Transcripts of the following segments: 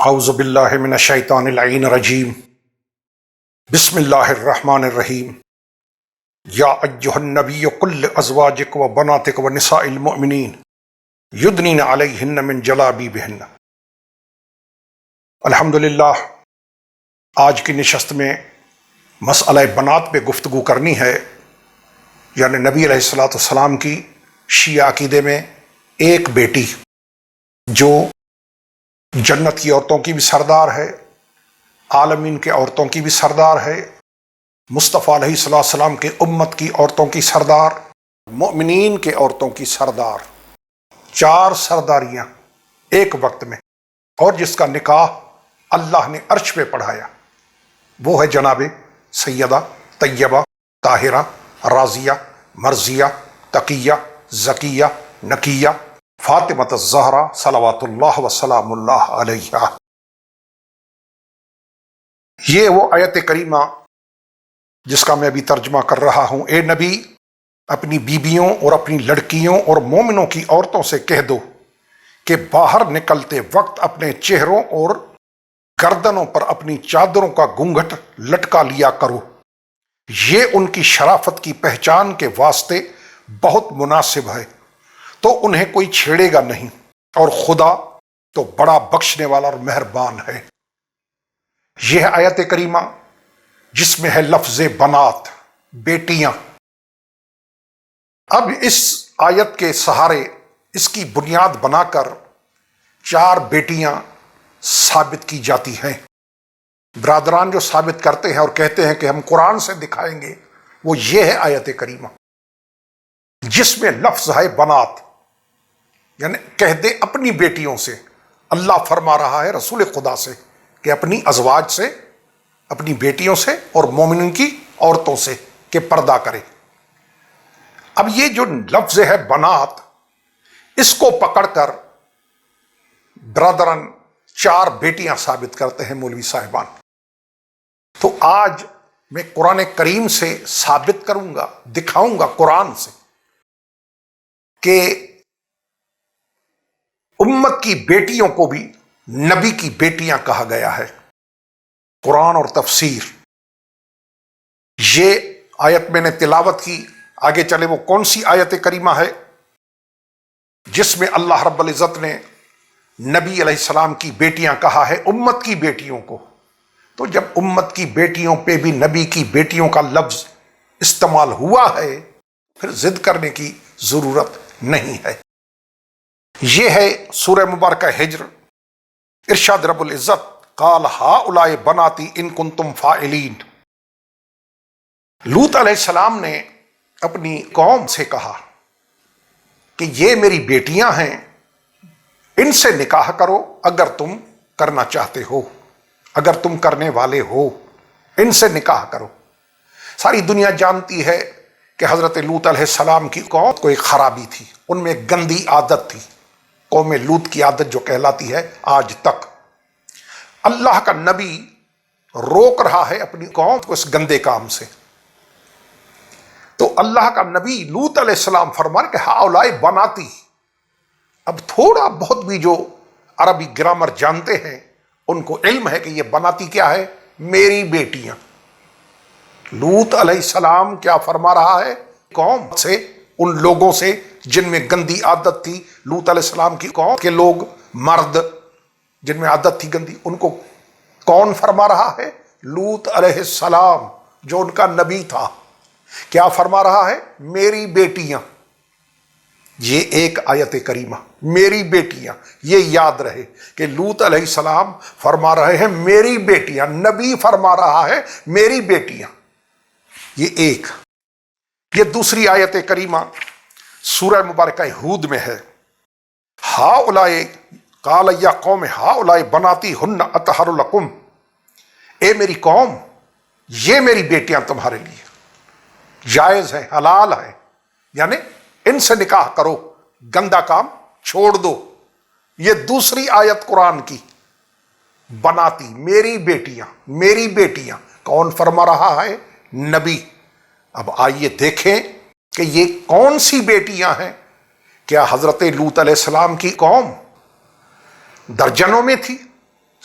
اعوذ باللہ من الشیطان اللعین الرجیم بسم اللہ الرحمن الرحیم یا ایہا النبی قل لازواجک و بناتک و نساء المؤمنین یدنین علیہن من جلابیبہن۔ الحمدللہ آج کی نشست میں مسئلہ بنات پہ گفتگو کرنی ہے، یعنی نبی علیہ السلام کی شیعہ عقیدے میں ایک بیٹی جو جنت کی عورتوں کی بھی سردار ہے، عالمین کے عورتوں کی بھی سردار ہے، مصطفیٰ علیہ السلام کے امت کی عورتوں کی سردار، مؤمنین کے عورتوں کی سردار، 4 سرداریاں ایک وقت میں، اور جس کا نکاح اللہ نے عرش پہ پڑھایا وہ ہے جناب سیدہ طیبہ طاہرہ راضیہ مرضیہ تقیہ زکیہ نقیہ فاطمۃ الزہرا صلوات اللہ وسلام اللہ علیہا۔ یہ وہ آیت کریمہ جس کا میں ابھی ترجمہ کر رہا ہوں۔ اے نبی، اپنی بیویوں اور اپنی لڑکیوں اور مومنوں کی عورتوں سے کہہ دو کہ باہر نکلتے وقت اپنے چہروں اور گردنوں پر اپنی چادروں کا گھونگھٹ لٹکا لیا کرو، یہ ان کی شرافت کی پہچان کے واسطے بہت مناسب ہے، تو انہیں کوئی چھیڑے گا نہیں، اور خدا تو بڑا بخشنے والا اور مہربان ہے۔ یہ آیت کریمہ جس میں ہے لفظ بنات، بیٹیاں۔ اب اس آیت کے سہارے اس کی بنیاد بنا کر 4 بیٹیاں ثابت کی جاتی ہیں۔ برادران جو ثابت کرتے ہیں اور کہتے ہیں کہ ہم قرآن سے دکھائیں گے، وہ یہ ہے آیت کریمہ جس میں لفظ ہے بنات، یعنی کہہ دے اپنی بیٹیوں سے۔ اللہ فرما رہا ہے رسول خدا سے کہ اپنی ازواج سے، اپنی بیٹیوں سے اور مومنین کی عورتوں سے کہ پردہ کرے۔ اب یہ جو لفظ ہے بنات، اس کو پکڑ کر برادران 4 بیٹیاں ثابت کرتے ہیں مولوی صاحبان۔ تو آج میں قرآن کریم سے ثابت کروں گا، دکھاؤں گا قرآن سے کہ امت کی بیٹیوں کو بھی نبی کی بیٹیاں کہا گیا ہے۔ قرآن اور تفسیر، یہ آیت میں نے تلاوت کی، آگے چلے وہ کون سی آیت کریمہ ہے جس میں اللہ رب العزت نے نبی علیہ السلام کی بیٹیاں کہا ہے امت کی بیٹیوں کو۔ تو جب امت کی بیٹیوں پہ بھی نبی کی بیٹیوں کا لفظ استعمال ہوا ہے، پھر ضد کرنے کی ضرورت نہیں ہے۔ یہ ہے سورہ مبارکہ ہجر، ارشاد رب العزت قال ہؤلاء بناتی ان کنتم فاعلین۔ لوط علیہ السلام نے اپنی قوم سے کہا کہ یہ میری بیٹیاں ہیں، ان سے نکاح کرو اگر تم کرنا چاہتے ہو، اگر تم کرنے والے ہو، ان سے نکاح کرو۔ ساری دنیا جانتی ہے کہ حضرت لوط علیہ السلام کی قوم کو ایک خرابی تھی، ان میں ایک گندی عادت تھی، قوم لوط کی عادت جو کہلاتی ہے آج تک۔ اللہ کا نبی روک رہا ہے اپنی قوم کو اس گندے کام سے، تو اللہ کا نبی لوط علیہ السلام فرمان کہ ہؤلاء بناتی۔ اب تھوڑا بہت بھی جو عربی گرامر جانتے ہیں ان کو علم ہے کہ یہ بناتی کیا ہے، میری بیٹیاں۔ لوط علیہ السلام کیا فرما رہا ہے قوم سے، ان لوگوں سے جن میں گندی عادت تھی، لوط علیہ السلام کی قوم کے لوگ، مرد جن میں عادت تھی گندی، ان کو کون فرما رہا ہے؟ لوط علیہ السلام جو ان کا نبی تھا۔ کیا فرما رہا ہے؟ میری بیٹیاں۔ یہ ایک آیت کریمہ میری بیٹیاں، یہ یاد رہے کہ لوط علیہ السلام فرما رہے ہیں میری بیٹیاں، نبی فرما رہا ہے میری بیٹیاں۔ یہ ایک۔ یہ دوسری آیت کریمہ سورہ مبارکہ ہود میں ہے، ہؤلاء قال یا قوم ہؤلاء بناتی ہن اطہر لکم۔ اے میری قوم، یہ میری بیٹیاں تمہارے لیے جائز ہے، حلال ہے، یعنی ان سے نکاح کرو، گندا کام چھوڑ دو۔ یہ دوسری آیت قرآن کی، بناتی، میری بیٹیاں، میری بیٹیاں کون فرما رہا ہے؟ نبی۔ اب آئیے دیکھیں کہ یہ کون سی بیٹیاں ہیں۔ کیا حضرت لوط علیہ السلام کی قوم درجنوں میں تھی،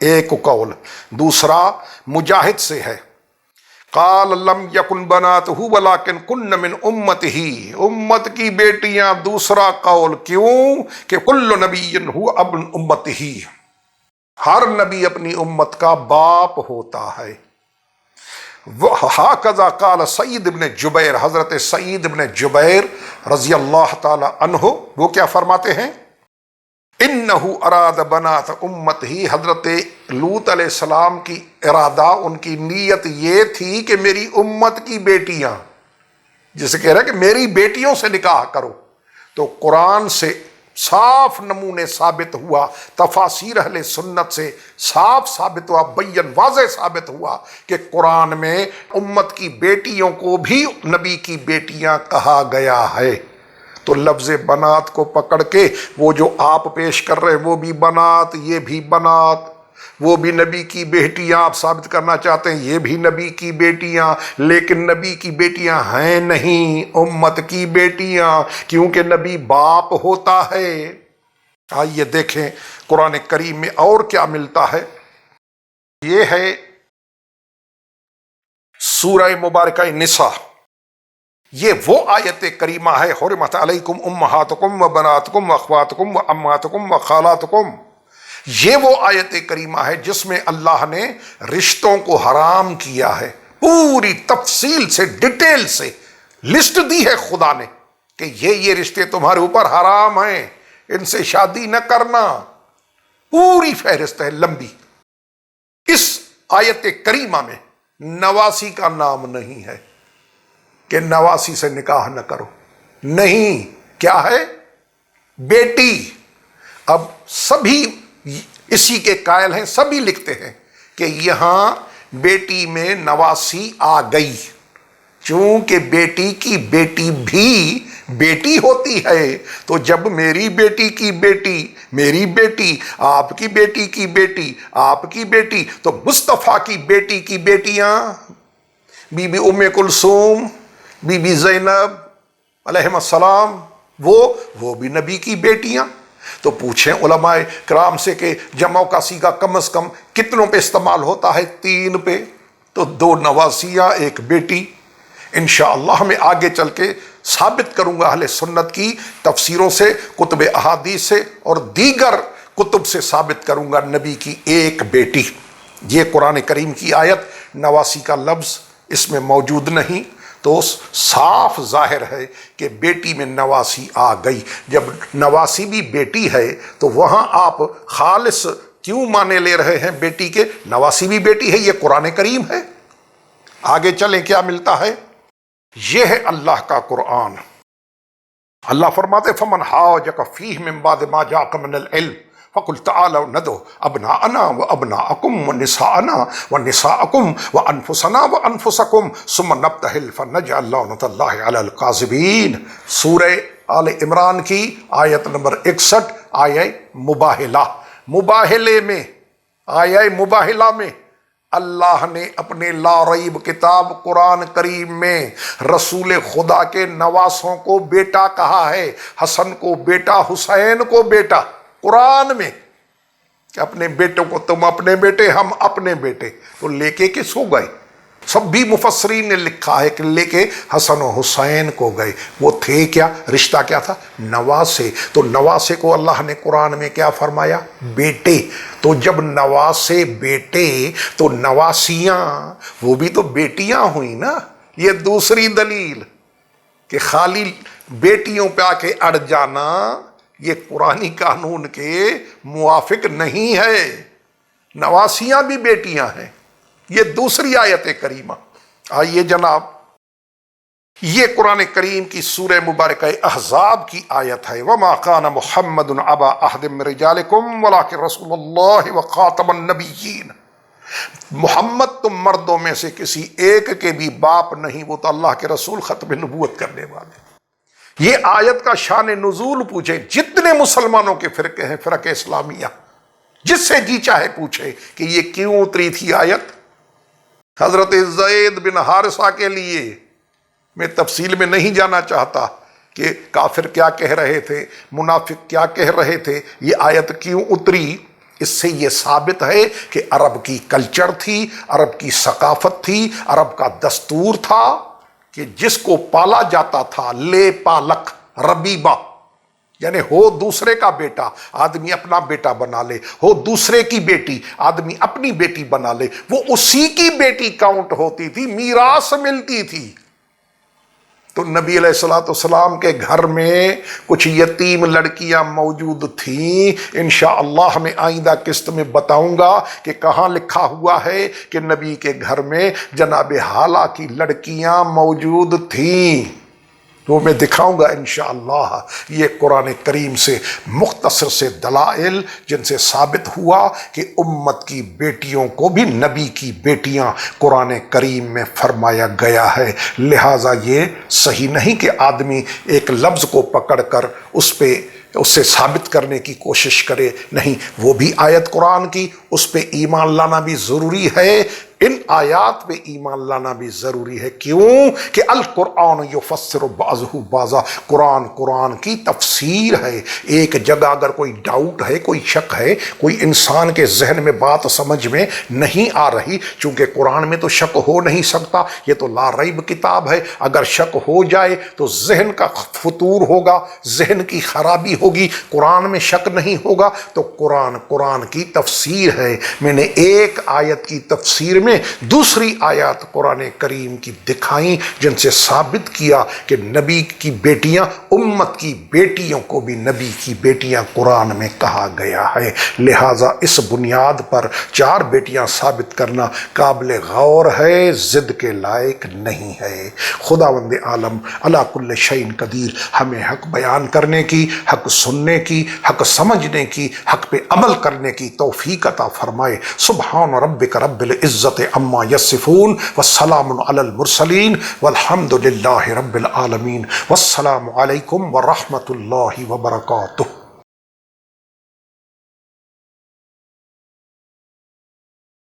ایک قول. دوسرا مجاہد سے ہے، قال لم یکن بناتہ ولکن کن من امتہ، امت کی بیٹیاں. دوسرا قول کیوں کہ کل نبی ہو ابن امتہ، ہر نبی اپنی امت کا باپ ہوتا ہے. ہاکذا قال سعید ابن جبیر، حضرت سعید ابن جبیر رضی اللہ تعالی عنہ وہ کیا فرماتے ہیں؟ انہ اراد بنات امت ہی، حضرت لوط علیہ السلام کی ارادہ، ان کی نیت یہ تھی کہ میری امت کی بیٹیاں، جسے کہہ رہے ہیں کہ میری بیٹیوں سے نکاح کرو. تو قرآن سے صاف نمونے ثابت ہوا، تفاسیر اہل سنت سے صاف ثابت ہوا، بین واضح ثابت ہوا کہ قرآن میں امت کی بیٹیوں کو بھی نبی کی بیٹیاں کہا گیا ہے. تو لفظ بنات کو پکڑ کے وہ جو آپ پیش کر رہے ہیں وہ بھی بنات، یہ بھی بنات، وہ بھی نبی کی بیٹیاں آپ ثابت کرنا چاہتے ہیں، یہ بھی نبی کی بیٹیاں، لیکن نبی کی بیٹیاں ہیں نہیں، امت کی بیٹیاں، کیونکہ نبی باپ ہوتا ہے. آئیے دیکھیں قرآن کریم میں اور کیا ملتا ہے. یہ ہے سورہ مبارکہ نساء، یہ وہ آیت کریمہ ہے، حرمت علیکم امہاتکم و بناتکم و اخواتکم و اماتکم و خالاتکم. یہ وہ آیت کریمہ ہے جس میں اللہ نے رشتوں کو حرام کیا ہے، پوری تفصیل سے، ڈیٹیل سے لسٹ دی ہے خدا نے کہ یہ رشتے تمہارے اوپر حرام ہیں، ان سے شادی نہ کرنا. پوری فہرست ہے لمبی. اس آیت کریمہ میں نواسی کا نام نہیں ہے کہ نواسی سے نکاح نہ کرو، نہیں. کیا ہے؟ بیٹی. اب سبھی اسی کے قائل ہیں، سبھی لکھتے ہیں کہ یہاں بیٹی میں نواسی آ گئی، چونکہ بیٹی کی بیٹی بھی بیٹی ہوتی ہے. تو جب میری بیٹی کی بیٹی، میری بیٹی، آپ کی بیٹی کی بیٹی، آپ کی بیٹی، تو مصطفیٰ کی بیٹی کی بیٹیاں بی بی ام کلثوم، بی بی زینب علیہم السلام، وہ بھی نبی کی بیٹیاں. تو پوچھیں علماء کرام سے کہ جمع کا صیغہ کم از کم کتنوں پہ استعمال ہوتا ہے؟ 3 پہ. تو 2 نواسیاں، 1 بیٹی. انشاءاللہ میں آگے چل کے ثابت کروں گا اہل سنت کی تفسیروں سے، کتب احادیث سے اور دیگر کتب سے ثابت کروں گا نبی کی 1 بیٹی. یہ قرآن کریم کی آیت، نواسی کا لفظ اس میں موجود نہیں. تو صاف ظاہر ہے کہ بیٹی میں نواسی آ گئی. جب نواسی بھی بیٹی ہے تو وہاں آپ خالص کیوں مانے لے رہے ہیں بیٹی کے؟ نواسی بھی بیٹی ہے، یہ قرآن کریم ہے. آگے چلیں کیا ملتا ہے. یہ ہے اللہ کا قرآن. اللہ فرماتے فمن حاجک فیہ من بعد ما جاءک من العلم فقل تعالوا ندعو ابناءنا وابناءکم ونساءنا ونساءکم وانفسنا وانفسکم ثم نبتہل فنجعل لعنۃ اللہ علی الکاذبین. سورہ آل عمران کی آیت نمبر 61، آیہ مباہلہ. مباہلے میں، آیہ مباہلہ میں اللہ نے اپنے لا ریب کتاب قرآن کریم میں رسول خدا کے نواسوں کو بیٹا کہا ہے. حسن کو بیٹا، حسین کو بیٹا، قرآن میں کہ اپنے بیٹوں کو تم اپنے بیٹے، ہم اپنے بیٹے. تو لے کے کس کو گئے؟ سب بھی مفسرین نے لکھا ہے کہ لے کے حسن و حسین کو گئے. وہ تھے کیا؟ رشتہ کیا تھا؟ نواسے. تو نواسے کو اللہ نے قرآن میں کیا فرمایا؟ بیٹے. تو جب نواسے بیٹے تو نواسیاں وہ بھی تو بیٹیاں ہوئی نا. یہ دوسری دلیل کہ خالی بیٹیوں پہ آ کے اڑ جانا یہ قرآنی قانون کے موافق نہیں ہے. نواسیاں بھی بیٹیاں ہیں. یہ دوسری آیت کریمہ. آئیے جناب، یہ قرآن کریم کی سورہ مبارکہ احزاب کی آیت ہے. وما کان محمد ابا احد من رجالکم ولکن رسول اللہ وخاتم النبیین. محمد تم مردوں میں سے کسی ایک کے بھی باپ نہیں، وہ تو اللہ کے رسول، ختم نبوت کرنے والے. یہ آیت کا شان نزول پوچھے جتنے مسلمانوں کے فرقے ہیں، فرق اسلامیہ، جس سے جی چاہے پوچھے کہ یہ کیوں اتری تھی آیت. حضرت زید بن حارثہ کے لیے میں تفصیل میں نہیں جانا چاہتا کہ کافر کیا کہہ رہے تھے، منافق کیا کہہ رہے تھے. یہ آیت کیوں اتری؟ اس سے یہ ثابت ہے کہ عرب کی کلچر تھی، عرب کی ثقافت تھی، عرب کا دستور تھا کہ جس کو پالا جاتا تھا لے پالک ربیبہ، یعنی ہو دوسرے کا بیٹا آدمی اپنا بیٹا بنا لے، ہو دوسرے کی بیٹی آدمی اپنی بیٹی بنا لے، وہ اسی کی بیٹی کاؤنٹ ہوتی تھی، میراث ملتی تھی۔ تو نبی علیہ الصلوۃ والسلام کے گھر میں کچھ یتیم لڑکیاں موجود تھیں، انشاءاللہ میں آئندہ قسط میں بتاؤں گا کہ کہاں لکھا ہوا ہے کہ نبی کے گھر میں جناب حالہ کی لڑکیاں موجود تھیں، تو میں دکھاؤں گا انشاءاللہ۔ یہ قرآن کریم سے مختصر سے دلائل جن سے ثابت ہوا کہ امت کی بیٹیوں کو بھی نبی کی بیٹیاں قرآن کریم میں فرمایا گیا ہے۔ لہٰذا یہ صحیح نہیں کہ آدمی ایک لفظ کو پکڑ کر اس سے ثابت کرنے کی کوشش کرے، نہیں، وہ بھی آیت قرآن کی، اس پہ ایمان لانا بھی ضروری ہے، ان آیات پہ ایمان لانا بھی ضروری ہے۔ کیوں کہ القرآن یفسر بعضہ بعضا، قرآن کی تفسیر ہے۔ ایک جگہ اگر کوئی ڈاؤٹ ہے، کوئی شک ہے، کوئی انسان کے ذہن میں بات سمجھ میں نہیں آ رہی، چونکہ قرآن میں تو شک ہو نہیں سکتا، یہ تو لا ریب کتاب ہے، اگر شک ہو جائے تو ذہن کا فطور ہوگا، ذہن کی خرابی ہوگی، قرآن میں شک نہیں ہوگا، تو قرآن کی تفسیر ہے۔ میں نے ایک آیت کی تفسیر میں دوسری آیات قرآن کریم کی دکھائیں جن سے ثابت کیا کہ نبی کی بیٹیاں، امت کی بیٹیوں کو بھی نبی کی بیٹیاں قرآن میں کہا گیا ہے۔ لہٰذا اس بنیاد پر 4 بیٹیاں ثابت کرنا قابل غور ہے، ضد کے لائق نہیں ہے۔ خداوند عالم علی کل شیء قدیر ہمیں حق بیان کرنے کی، حق سننے کی، حق سمجھنے کی، حق پہ عمل کرنے کی توفیق عطا فرمائے۔ سبحان ربک رب العزت عما یصفون والسلام علی المرسلین والحمد للہ رب العالمین، والسلام علیکم ورحمۃ اللہ وبرکاتہ۔